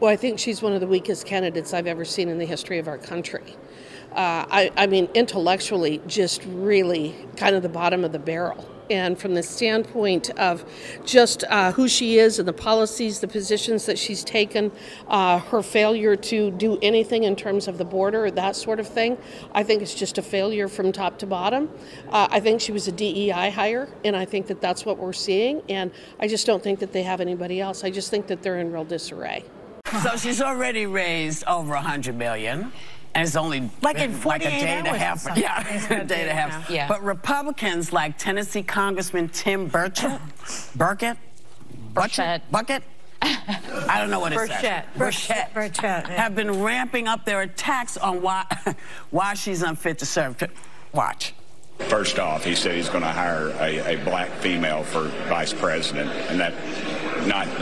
Well, I think she's one of the weakest candidates I've ever seen in the history of our country. I mean, intellectually, just really kind of the bottom of the barrel. And from the standpoint of just who she is and the policies, the positions that she's taken, her failure to do anything in terms of the border, that sort of thing, I think it's just a failure from top to bottom. I think she was a DEI hire, and I think that that's what we're seeing. And I just don't think that they have anybody else. I just think that they're in real disarray. So she's already raised over $100 million. And it's only like in 48 like a day and a half. Yeah, a day and a half. Yeah. But Republicans like Tennessee Congressman Tim Burchett, I don't know what it says. Burchett have been ramping up their attacks on why she's unfit to serve. Watch. First off, he said he's going to hire a black female for vice president, and that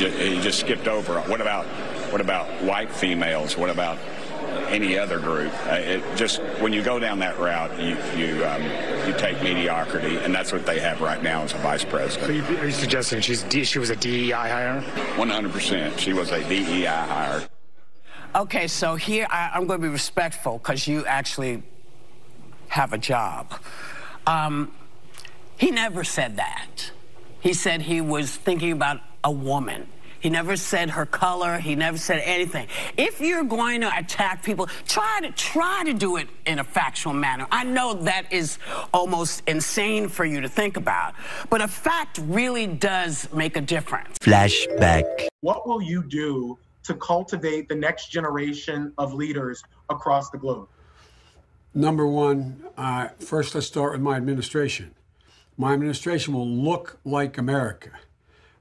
he just skipped over. What about white females? What about any other group? Just when you go down that route, you take mediocrity, and that's what they have right now as a vice president. So are you suggesting she was a DEI hire? 100%. She was a DEI hire. Okay, so here I'm going to be respectful because you actually have a job. He never said that. He said he was thinking about a woman. He never said her color. He never said anything. If you're going to attack people, try to do it in a factual manner. I know that is almost insane for you to think about, but a fact really does make a difference. Flashback. What will you do to cultivate the next generation of leaders across the globe? Number one, first let's start with my administration. My administration will look like America.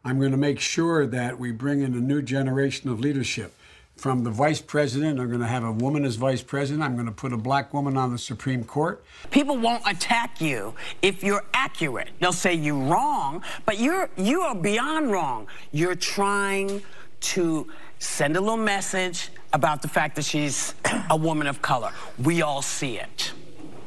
I'm going to make sure that we bring in a new generation of leadership. From the vice president, I'm going to have a woman as vice president. I'm going to put a black woman on the Supreme Court. People won't attack you if you're accurate. They'll say you're wrong, but you are beyond wrong. You're trying to send a little message about the fact that she's a woman of color. We all see it.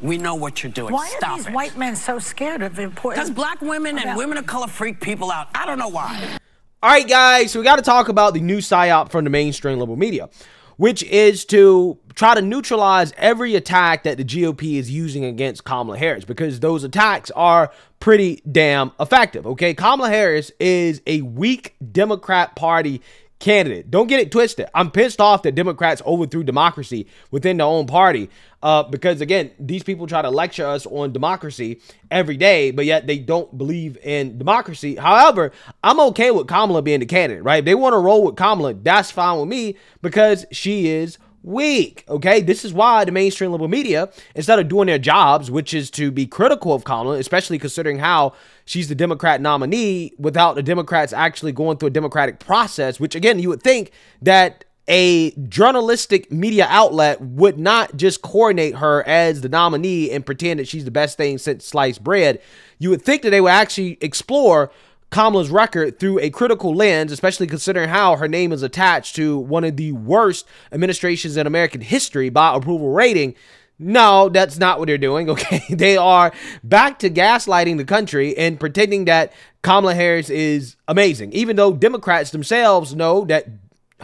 We know what you're doing. Why Stop are these white men so scared of important? Because black women and women of color freak people out. I don't know why. All right, guys, so we got to talk about the new psyop from the mainstream liberal media, which is to try to neutralize every attack that the GOP is using against Kamala Harris, because those attacks are pretty damn effective, okay? Kamala Harris is a weak Democrat Party candidate. Don't get it twisted. I'm pissed off that Democrats overthrew democracy within their own party because, again, these people try to lecture us on democracy every day, but yet they don't believe in democracy. However, I'm okay with Kamala being the candidate, right? If they want to roll with Kamala, that's fine with me because she is weak, okay? This is why the mainstream liberal media, instead of doing their jobs, which is to be critical of Kamala, especially considering how she's the Democrat nominee without the Democrats actually going through a democratic process, which, again, you would think that a journalistic media outlet would not just coordinate her as the nominee and pretend that she's the best thing since sliced bread. You would think that they would actually explore Kamala's record through a critical lens, especially considering how her name is attached to one of the worst administrations in American history by approval rating. No, that's not what they're doing, okay? They are back to gaslighting the country and pretending that Kamala Harris is amazing, even though Democrats themselves know that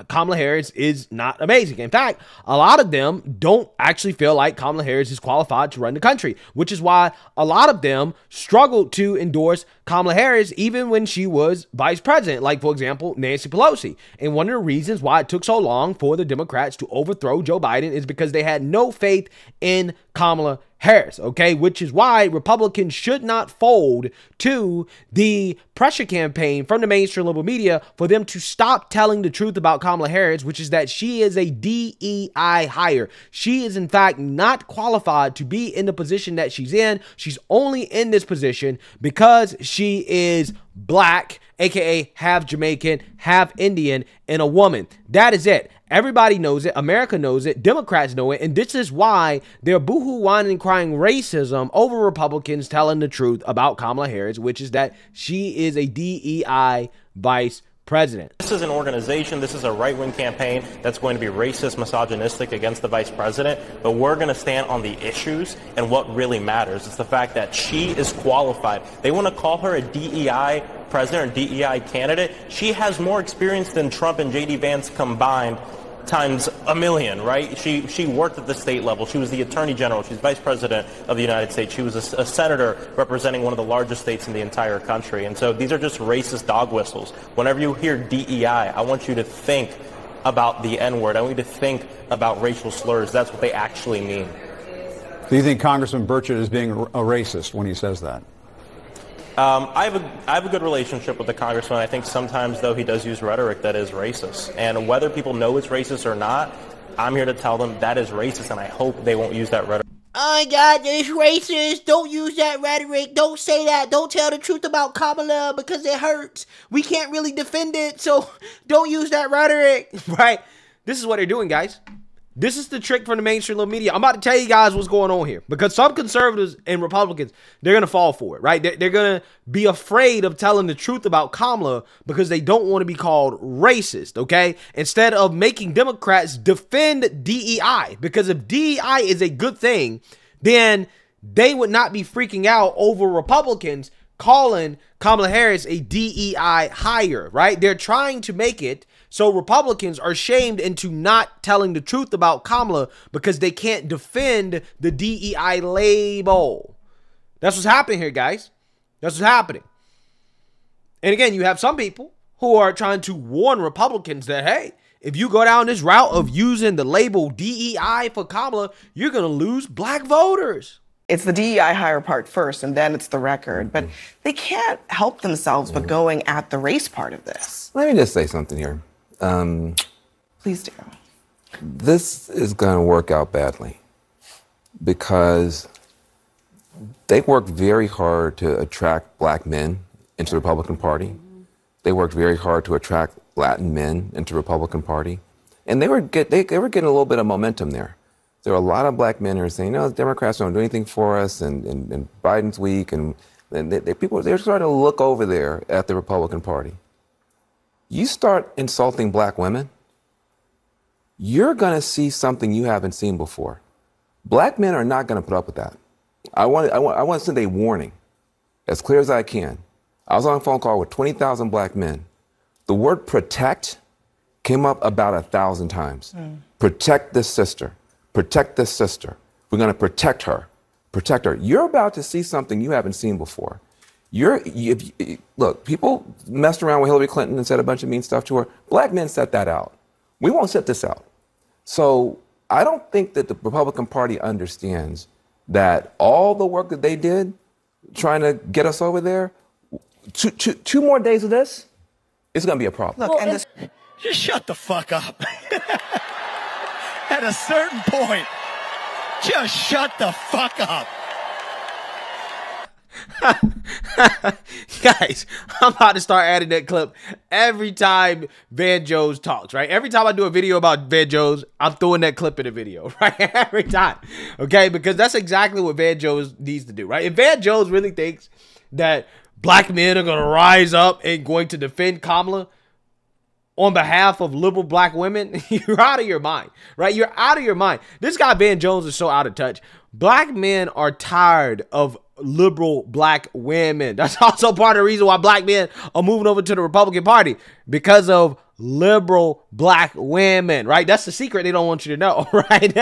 Kamala Harris is not amazing. In fact, a lot of them don't actually feel like Kamala Harris is qualified to run the country, which is why a lot of them struggled to endorse Kamala Harris even when she was vice president, like, for example, Nancy Pelosi. And one of the reasons why it took so long for the Democrats to overthrow Joe Biden is because they had no faith in Kamala Harris, okay? Which is why Republicans should not fold to the pressure campaign from the mainstream liberal media for them to stop telling the truth about Kamala Harris, which is that she is a DEI hire. She is, in fact, not qualified to be in the position that she's in. She's only in this position because she is black, aka half Jamaican, half Indian, and a woman. That is it. Everybody knows it. America knows it. Democrats know it. And this is why they're boohoo, whining, and crying racism over Republicans telling the truth about Kamala Harris, which is that she is a DEI vice president. This is an organization, this is a right-wing campaign that's going to be racist, misogynistic against the vice president, but we're going to stand on the issues and what really matters. It's the fact that she is qualified. They want to call her a DEI president or DEI candidate, she has more experience than Trump and J.D. Vance combined times a million, right? She worked at the state level. She was the attorney general. She's vice president of the United States. She was a senator representing one of the largest states in the entire country. And so these are just racist dog whistles. Whenever you hear DEI, I want you to think about the N-word. I want you to think about racial slurs. That's what they actually mean. Do you think Congressman Burchett is being a racist when he says that? I have a good relationship with the congressman. I think sometimes, though, he does use rhetoric that is racist. And whether people know it's racist or not, I'm here to tell them that is racist, and I hope they won't use that rhetoric. Oh my God, it's racist. Don't use that rhetoric. Don't say that. Don't tell the truth about Kamala because it hurts. We can't really defend it, so don't use that rhetoric. Right? This is what they're doing, guys. This is the trick from the mainstream little media. I'm about to tell you guys what's going on here, because some conservatives and Republicans, they're going to fall for it, right? They're going to be afraid of telling the truth about Kamala because they don't want to be called racist, okay? Instead of making Democrats defend DEI, because if DEI is a good thing, then they would not be freaking out over Republicans calling Kamala Harris a DEI hire, right? They're trying to make it so Republicans are shamed into not telling the truth about Kamala because they can't defend the DEI label. That's what's happening here, guys. That's what's happening. And again, you have some people who are trying to warn Republicans that, hey, if you go down this route of using the label DEI for Kamala, you're going to lose black voters. It's the DEI hire part first, and then it's the record. But they can't help themselves but going at the race part of this. Let me just say something here. Please do. This is going to work out badly because they worked very hard to attract black men into the Republican Party. They worked very hard to attract Latin men into the Republican Party. And they were getting a little bit of momentum there. There were a lot of black men who were saying, no, the Democrats don't do anything for us, and Biden's weak. And they're starting to look over there at the Republican Party. You start insulting black women, you're going to see something you haven't seen before. Black men are not going to put up with that. I want to send a warning, as clear as I can. I was on a phone call with 20,000 black men. The word protect came up about 1,000 times. Protect this sister. Protect this sister. We're going to protect her. Protect her. You're about to see something you haven't seen before. Look, people messed around with Hillary Clinton and said a bunch of mean stuff to her. Black men set that out. We won't set this out. So I don't think that the Republican Party understands that all the work that they did trying to get us over there, two more days of this, it's going to be a problem. Look, and just shut the fuck up. At a certain point, just shut the fuck up. Guys, I'm about to start adding that clip every time Van Jones talks, right? Every time I do a video about Van Jones, I'm throwing that clip in the video, right? Every time, okay? Because that's exactly what Van Jones needs to do, right? If Van Jones really thinks that black men are going to rise up and going to defend Kamala on behalf of liberal black women, you're out of your mind, right? You're out of your mind. This guy Van Jones is so out of touch. Black men are tired of liberal black women. That's also part of the reason why black men are moving over to the Republican Party, because of liberal black women, right? That's the secret they don't want you to know, right?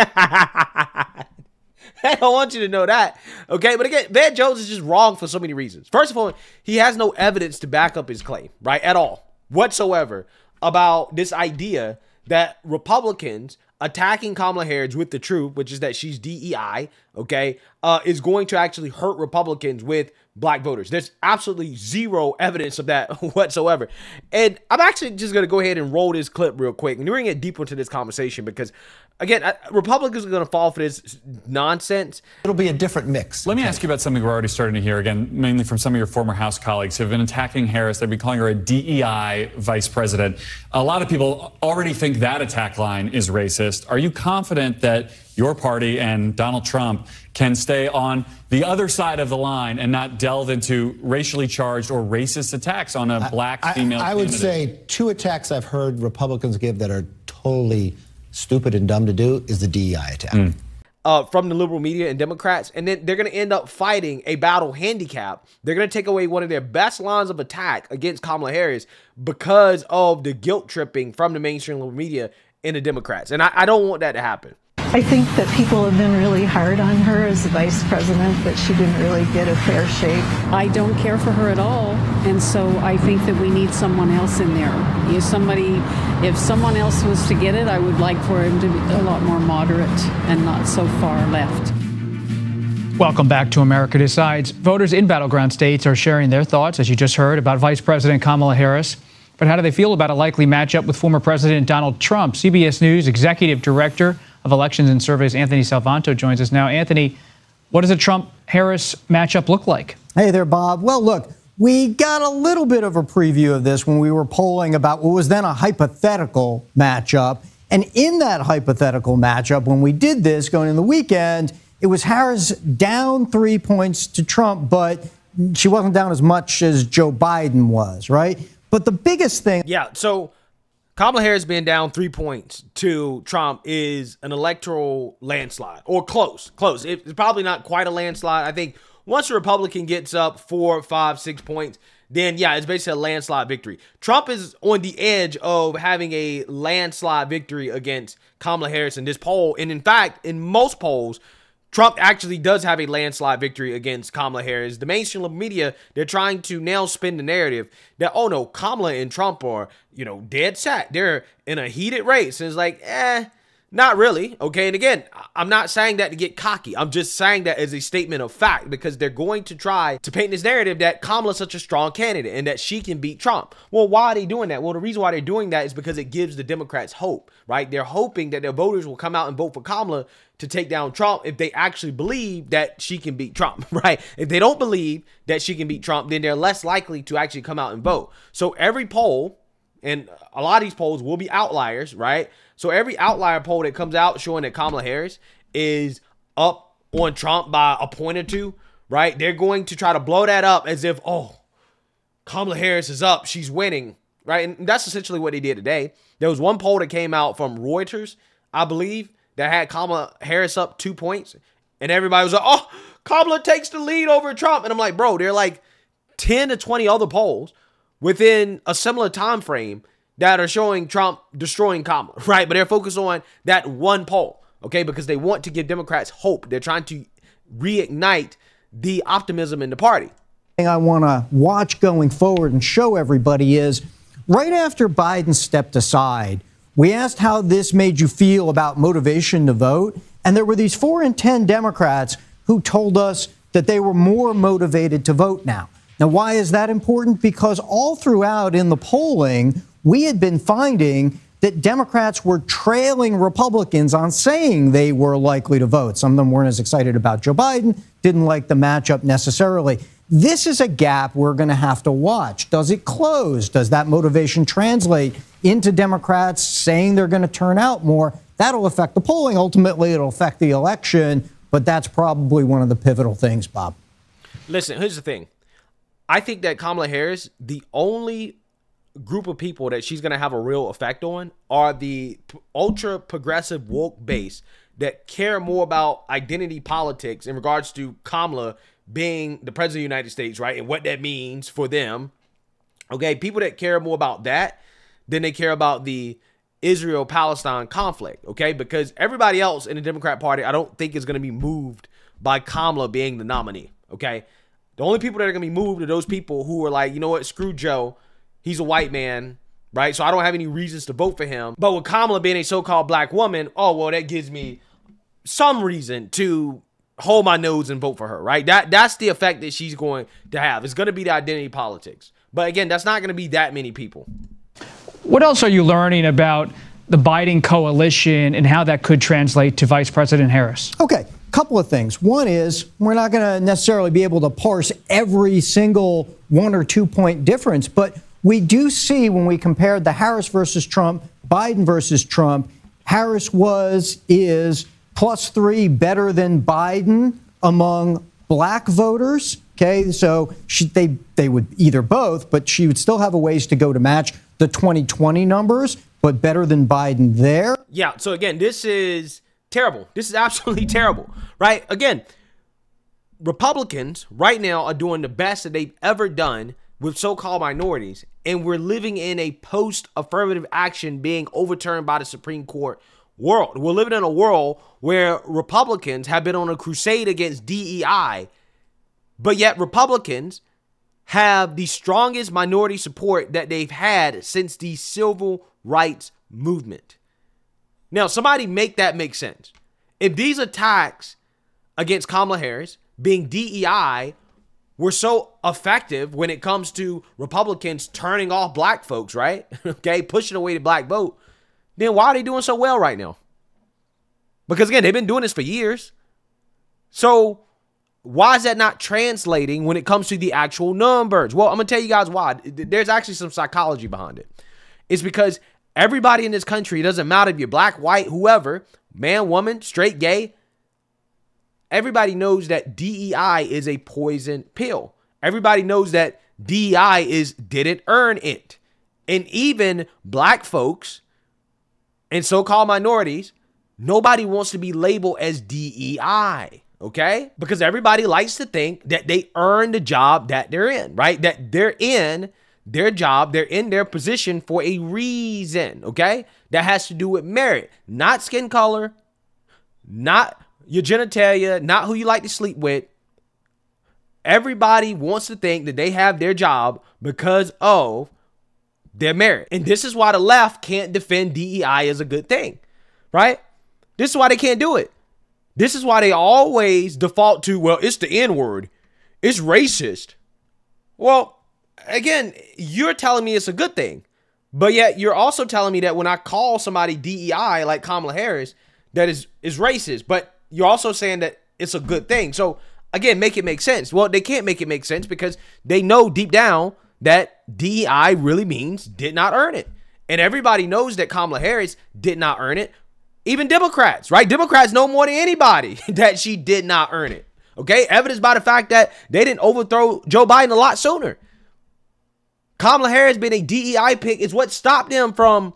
They don't want you to know that, okay? But again, Van Jones is just wrong for so many reasons. First of all, he has no evidence to back up his claim, right, at all, whatsoever, about this idea that Republicans attacking Kamala Harris with the truth, which is that she's DEI, okay, is going to actually hurt Republicans with black voters. There's absolutely zero evidence of that whatsoever. And I'm actually just going to go ahead and roll this clip real quick, and we're going to get deeper into this conversation because, again, Republicans are going to fall for this nonsense. It'll be a different mix. Let me ask you about something we're already starting to hear, again, mainly from some of your former House colleagues who have been attacking Harris. They've been calling her a DEI vice president. A lot of people already think that attack line is racist. Are you confident that your party and Donald Trump can stay on the other side of the line and not delve into racially charged or racist attacks on a black female I would candidate? say two attacks I've heard Republicans give that are totally stupid and dumb to do is the DEI attack. from the liberal media and Democrats, and then they're going to end up fighting a battle handicap. They're going to take away one of their best lines of attack against Kamala Harris because of the guilt tripping from the mainstream liberal media and the Democrats. And I don't want that to happen. I think that people have been really hard on her as the vice president, that she didn't really get a fair shake. I don't care for her at all, and so I think that we need someone else in there. If someone else was to get it, I would like for him to be a lot more moderate and not so far left. Welcome back to America Decides. Voters in battleground states are sharing their thoughts, as you just heard, about Vice President Kamala Harris. But how do they feel about a likely matchup with former President Donald Trump? CBS News Executive Director of Elections and Surveys, Anthony Salvanto, joins us now. Anthony, what does a Trump-Harris matchup look like? Hey there, Bob. Well, look, we got a little bit of a preview of this when we were polling about what was then a hypothetical matchup. And in that hypothetical matchup, when we did this going into the weekend, it was Harris down 3 points to Trump, but she wasn't down as much as Joe Biden was, right? But the biggest thing... Yeah, so Kamala Harris being down 3 points to Trump is an electoral landslide, or close. It's probably not quite a landslide. I think once a Republican gets up 4, 5, 6 points, then yeah, it's basically a landslide victory. Trump is on the edge of having a landslide victory against Kamala Harris in this poll. And in fact, in most polls, Trump actually does have a landslide victory against Kamala Harris. The mainstream media, they're trying to now spin the narrative that, oh no, Kamala and Trump are, dead set. They're in a heated race. And it's like, not really. Okay. And again, I'm not saying that to get cocky. I'm just saying that as a statement of fact, because they're going to try to paint this narrative that Kamala's such a strong candidate and that she can beat Trump. Well, why are they doing that? Well, the reason why they're doing that is because it gives the Democrats hope, right? They're hoping that their voters will come out and vote for Kamala to take down Trump if they actually believe that she can beat Trump, right? If they don't believe that she can beat Trump, then they're less likely to actually come out and vote. So every poll, and a lot of these polls will be outliers, right? So every outlier poll that comes out showing that Kamala Harris is up on Trump by a point or two, right? They're going to try to blow that up as if, oh, Kamala Harris is up, she's winning, right? And that's essentially what they did today. There was one poll that came out from Reuters, I believe, that had Kamala Harris up 2 points. And everybody was like, oh, Kamala takes the lead over Trump. And I'm like, bro, there are like 10 to 20 other polls within a similar time frame that are showing Trump destroying Kamala, right? But they're focused on that one poll, okay? Because they want to give Democrats hope. They're trying to reignite the optimism in the party. Thing I want to watch going forward and show everybody is right after Biden stepped aside, we asked how this made you feel about motivation to vote. And there were these 4 in 10 Democrats who told us that they were more motivated to vote now. Now, why is that important? Because all throughout in the polling, we had been finding that Democrats were trailing Republicans on saying they were likely to vote. Some of them weren't as excited about Joe Biden, didn't like the matchup necessarily. This is a gap we're going to have to watch. Does it close? Does that motivation translate into Democrats saying they're going to turn out more? That'll affect the polling. Ultimately, it'll affect the election, but that's probably one of the pivotal things, Bob. Listen, here's the thing. I think that Kamala Harris, the only group of people that she's going to have a real effect on are the ultra progressive woke base that care more about identity politics in regards to Kamala being the president of the United States, right? And what that means for them. Okay, people that care more about that than they care about the Israel-Palestine conflict, okay? Because everybody else in the Democrat Party, I don't think is going to be moved by Kamala being the nominee, okay? The only people that are going to be moved are those people who are like, you know what, screw Joe. He's a white man, right? So I don't have any reasons to vote for him. But with Kamala being a so-called black woman, oh, well, that gives me some reason to hold my nose and vote for her, right? That's the effect that she's going to have. It's going to be the identity politics. But again, that's not going to be that many people. What else are you learning about the Biden coalition and how that could translate to Vice President Harris? Okay, couple of things. One is we're not going to necessarily be able to parse every single 1 or 2 point difference, but we do see when we compared the Harris versus Trump, Biden versus Trump, Harris is +3 better than Biden among black voters. Okay, so they would either both, but she would still have a ways to go to match the 2020 numbers, but better than Biden there. Yeah, so again, this is Terrible. This is absolutely terrible, right? Again, Republicans right now are doing the best that they've ever done with so-called minorities, and we're living in a post-affirmative action being overturned by the Supreme Court world. We're living in a world where Republicans have been on a crusade against DEI, but yet Republicans have the strongest minority support that they've had since the civil rights movement. Now, somebody make that make sense. If these attacks against Kamala Harris being DEI were so effective when it comes to Republicans turning off black folks, right? Okay, pushing away the black vote, then why are they doing so well right now? Because again, they've been doing this for years. So why is that not translating when it comes to the actual numbers? Well, I'm going to tell you guys why. There's actually some psychology behind it. It's because everybody in this country, it doesn't matter if you're black, white, whoever, man, woman, straight, gay, everybody knows that DEI is a poison pill. Everybody knows that DEI is didn't earn it. And even black folks and so-called minorities, nobody wants to be labeled as DEI, okay? Because everybody likes to think that they earn the job that they're in, right? That they're in their job, they're in their position for a reason, okay? That has to do with merit, not skin color, not your genitalia, not who you like to sleep with. Everybody wants to think that they have their job because of their merit. And this is why the left can't defend DEI as a good thing, right? This is why they can't do it. This is why they always default to, well, it's the N-word. It's racist. Well, again, you're telling me it's a good thing, but yet you're also telling me that when I call somebody DEI like Kamala Harris, that is racist, but you're also saying that it's a good thing. So again, make it make sense. Well, they can't make it make sense because they know deep down that DEI really means did not earn it. And everybody knows that Kamala Harris did not earn it. Even Democrats, right? Democrats know more than anybody that she did not earn it. Okay? Evidenced by the fact that they didn't overthrow Joe Biden a lot sooner. Kamala Harris being a DEI pick is what stopped them from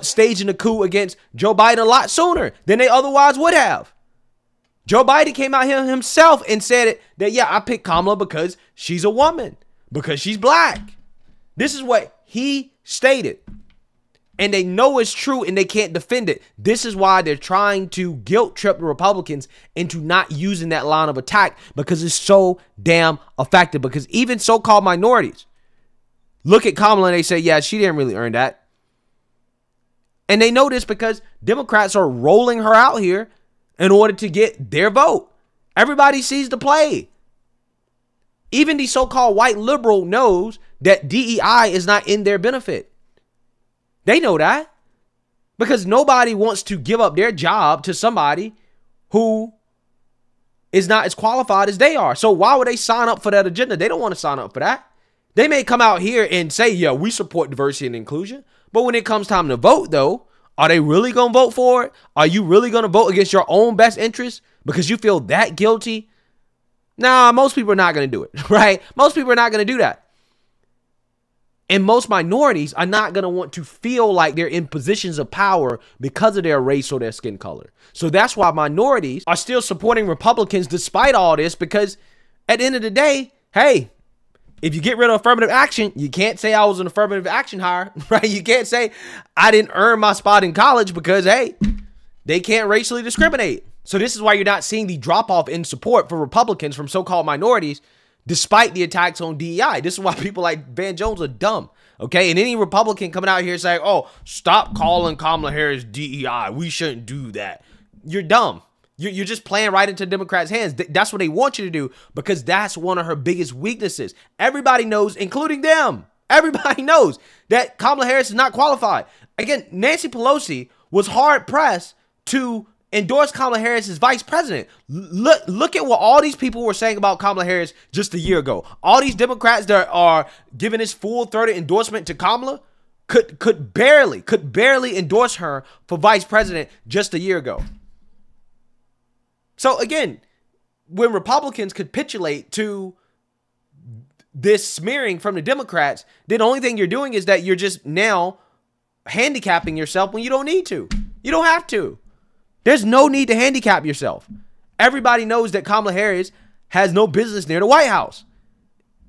staging a coup against Joe Biden a lot sooner than they otherwise would have. Joe Biden came out here himself and said that, yeah, I picked Kamala because she's a woman, because she's black. This is what he stated. And they know it's true and they can't defend it. This is why they're trying to guilt trip the Republicans into not using that line of attack because it's so damn effective. Because even so-called minorities look at Kamala and they say, yeah, she didn't really earn that. And they know this because Democrats are rolling her out here in order to get their vote. Everybody sees the play. Even the so-called white liberal knows that DEI is not in their benefit. They know that because nobody wants to give up their job to somebody who is not as qualified as they are. So why would they sign up for that agenda? They don't want to sign up for that. They may come out here and say, yeah, we support diversity and inclusion. But when it comes time to vote, though, are they really going to vote for it? Are you really going to vote against your own best interest because you feel that guilty? Nah, most people are not going to do it, right? Most people are not going to do that. And most minorities are not going to want to feel like they're in positions of power because of their race or their skin color. So that's why minorities are still supporting Republicans despite all this, because at the end of the day, hey, if you get rid of affirmative action, you can't say I was an affirmative action hire, right? You can't say I didn't earn my spot in college because, hey, they can't racially discriminate. So this is why you're not seeing the drop-off in support for Republicans from so-called minorities despite the attacks on DEI. This is why people like Van Jones are dumb, okay? And any Republican coming out here saying, oh, stop calling Kamala Harris DEI. We shouldn't do that. You're dumb. You're just playing right into Democrats' hands. That's what they want you to do because that's one of her biggest weaknesses. Everybody knows, including them. Everybody knows that Kamala Harris is not qualified. Again, Nancy Pelosi was hard-pressed to endorse Kamala Harris as vice president. Look at what all these people were saying about Kamala Harris just a year ago. All these Democrats that are giving this full-throated endorsement to Kamala could barely endorse her for vice president just a year ago. So again, when Republicans capitulate to this smearing from the Democrats, then the only thing you're doing is that you're just now handicapping yourself when you don't need to. You don't have to. There's no need to handicap yourself. Everybody knows that Kamala Harris has no business near the White House.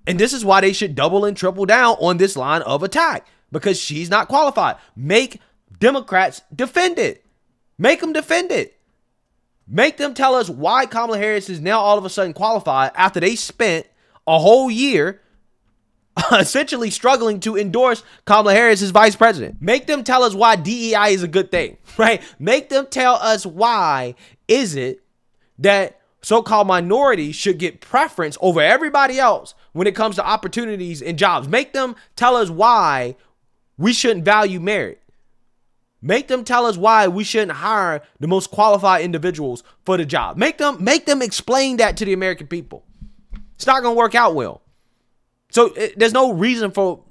And this is why they should double and triple down on this line of attack, because she's not qualified. Make Democrats defend it. Make them defend it. Make them tell us why Kamala Harris is now all of a sudden qualified after they spent a whole year essentially struggling to endorse Kamala Harris as vice president. Make them tell us why DEI is a good thing, right? Make them tell us why is it that so-called minorities should get preference over everybody else when it comes to opportunities and jobs. Make them tell us why we shouldn't value merit. Make them tell us why we shouldn't hire the most qualified individuals for the job. Make them explain that to the American people. It's not going to work out well. So there's no reason for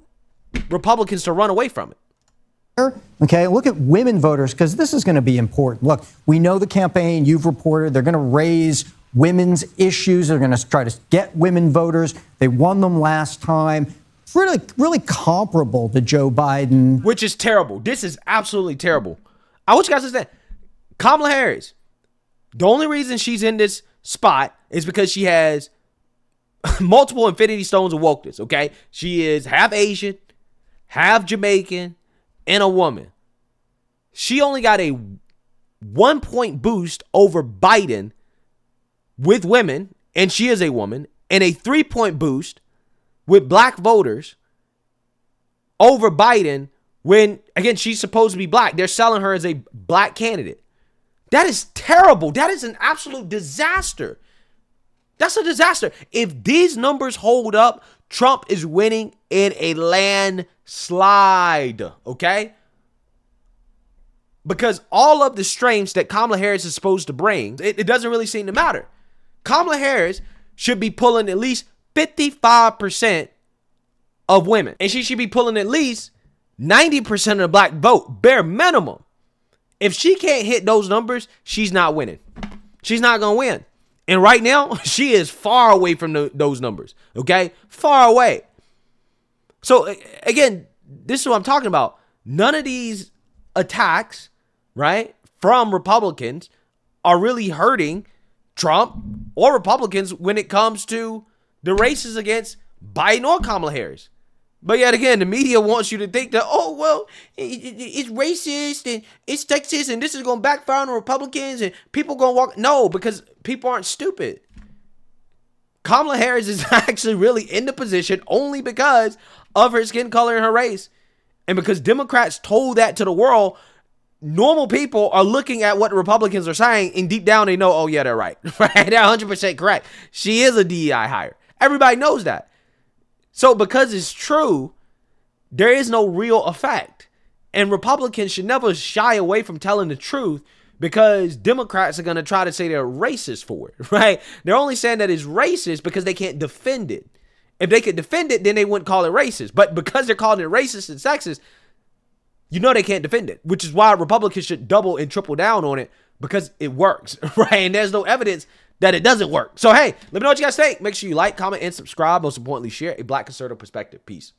Republicans to run away from it. Okay, look at women voters, because this is going to be important. Look, we know the campaign, you've reported, they're going to raise women's issues. They're going to try to get women voters. They won them last time. Really comparable to Joe Biden. Which is terrible. This is absolutely terrible. I want you guys to understand, Kamala Harris, the only reason she's in this spot is because she has multiple infinity stones of wokeness, okay? She is half Asian, half Jamaican, and a woman. She only got a 1-point boost over Biden with women, and she is a woman, and a 3-point boost with black voters over Biden when, again, she's supposed to be black. They're selling her as a black candidate. That is terrible. That is an absolute disaster. That's a disaster. If these numbers hold up, Trump is winning in a landslide, okay? Because all of the strengths that Kamala Harris is supposed to bring, it doesn't really seem to matter. Kamala Harris should be pulling at least 55% of women. And she should be pulling at least 90% of the black vote, bare minimum. If she can't hit those numbers, she's not winning. She's not going to win. And right now, she is far away from those numbers, okay? Far away. So, again, this is what I'm talking about. None of these attacks, right, from Republicans are really hurting Trump or Republicans when it comes to the races against Biden or Kamala Harris. But yet again, the media wants you to think that, oh, well, it's racist and it's Texas and this is going to backfire on the Republicans and people going to walk. No, because people aren't stupid. Kamala Harris is actually really in the position only because of her skin color and her race. And because Democrats told that to the world, normal people are looking at what the Republicans are saying and deep down they know, oh, yeah, they're right. Right? They're 100% correct. She is a DEI hire. Everybody knows that. So because it's true, there is no real effect. And Republicans should never shy away from telling the truth because Democrats are going to try to say they're racist for it, right? They're only saying that it's racist because they can't defend it. If they could defend it, then they wouldn't call it racist. But because they're calling it racist and sexist, you know they can't defend it, which is why Republicans should double and triple down on it because it works, right? And there's no evidence that it doesn't work. So, hey, let me know what you guys think. Make sure you like, comment, and subscribe. Most importantly, share a Black conservative perspective. Peace.